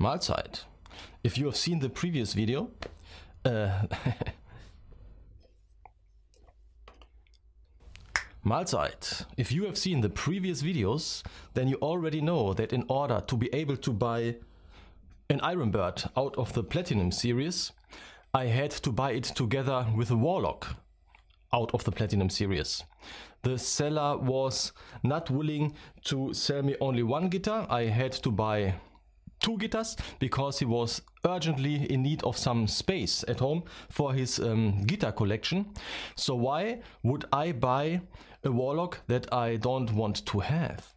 Mahlzeit. If you have seen the previous video, Mahlzeit. If you have seen the previous videos, then you already know that in order to be able to buy an Iron Bird out of the Platinum series, I had to buy it together with a Warlock out of the Platinum series. The seller was not willing to sell me only one guitar. I had to buy two guitars because he was urgently in need of some space at home for his guitar collection. So why would I buy a Warlock that I don't want to have?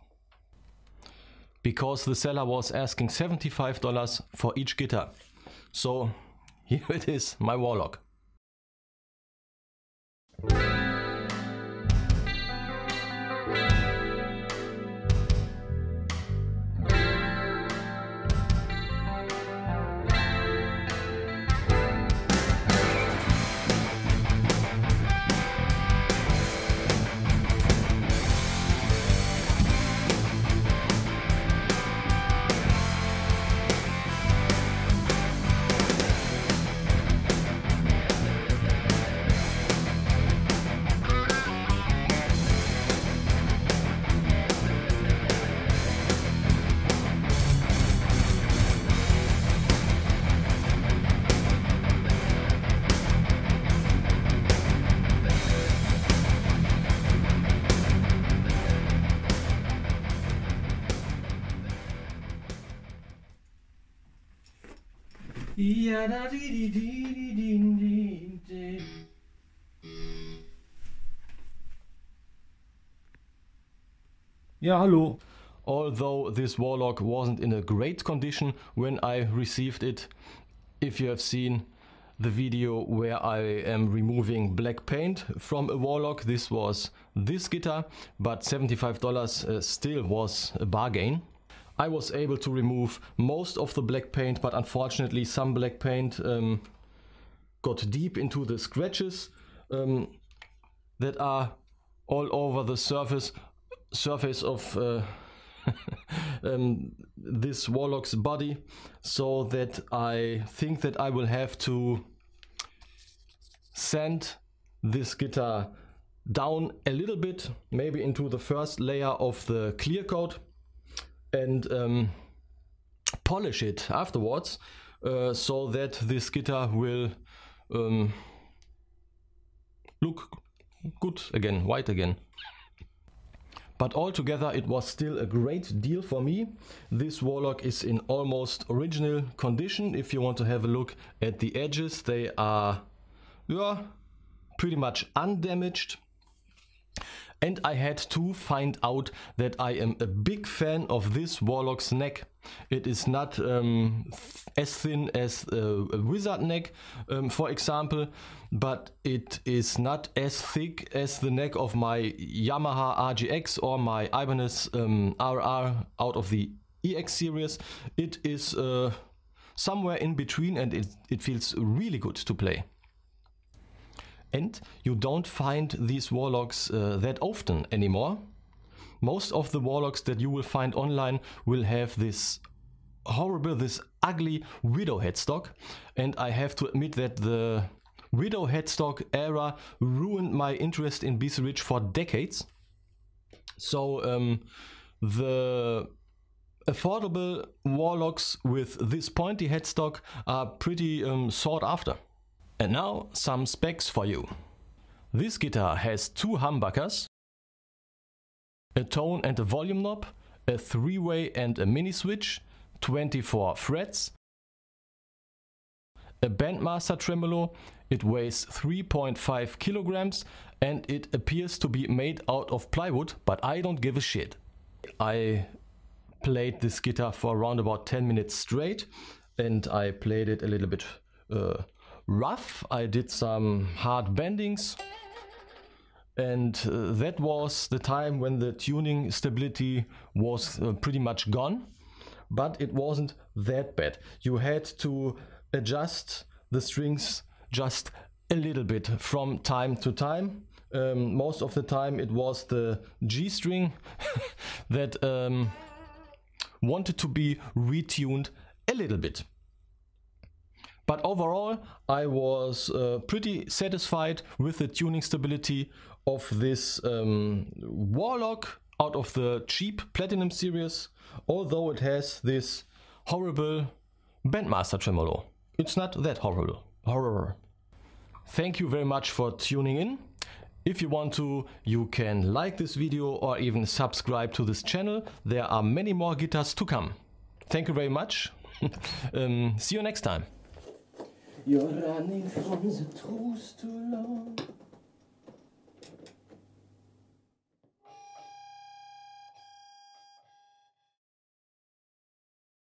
Because the seller was asking $75 for each guitar. So here it is, my Warlock. Yeah, hello. Although this Warlock wasn't in a great condition when I received it, if you have seen the video where I am removing black paint from a Warlock, this was this guitar, but $75 still was a bargain. I was able to remove most of the black paint, but unfortunately some black paint got deep into the scratches that are all over the surface of this Warlock's body, so that I think that I will have to sand this guitar down a little bit, maybe into the first layer of the clear coat, and polish it afterwards, so that this guitar will look good again, white again. But altogether it was still a great deal for me. This Warlock is in almost original condition. If you want to have a look at the edges, they are pretty much undamaged. And I had to find out that I am a big fan of this Warlock's neck. It is not as thin as a Wizard neck, for example, but it is not as thick as the neck of my Yamaha RGX or my Ibanez RR out of the EX series. It is somewhere in between, and it feels really good to play. And you don't find these Warlocks that often anymore. Most of the Warlocks that you will find online will have this horrible, this ugly Widow headstock. And I have to admit that the Widow headstock era ruined my interest in BC Rich for decades. So the affordable Warlocks with this pointy headstock are pretty sought after. And now some specs for you. This guitar has two humbuckers, a tone and a volume knob, a 3-way and a mini switch, 24 frets, a Bandmaster tremolo. It weighs 3.5 kilograms and it appears to be made out of plywood, but I don't give a shit. I played this guitar for around about 10 minutes straight, and I played it a little bit rough. I did some hard bendings, and that was the time when the tuning stability was pretty much gone, but it wasn't that bad. You had to adjust the strings just a little bit from time to time. Most of the time it was the G string that wanted to be retuned a little bit. But overall, I was pretty satisfied with the tuning stability of this Warlock out of the cheap Platinum series, although it has this horrible Bandmaster tremolo. It's not that horrible. Thank you very much for tuning in. If you want to, you can like this video or even subscribe to this channel. There are many more guitars to come. Thank you very much. See you next time. You're running from the truth too long.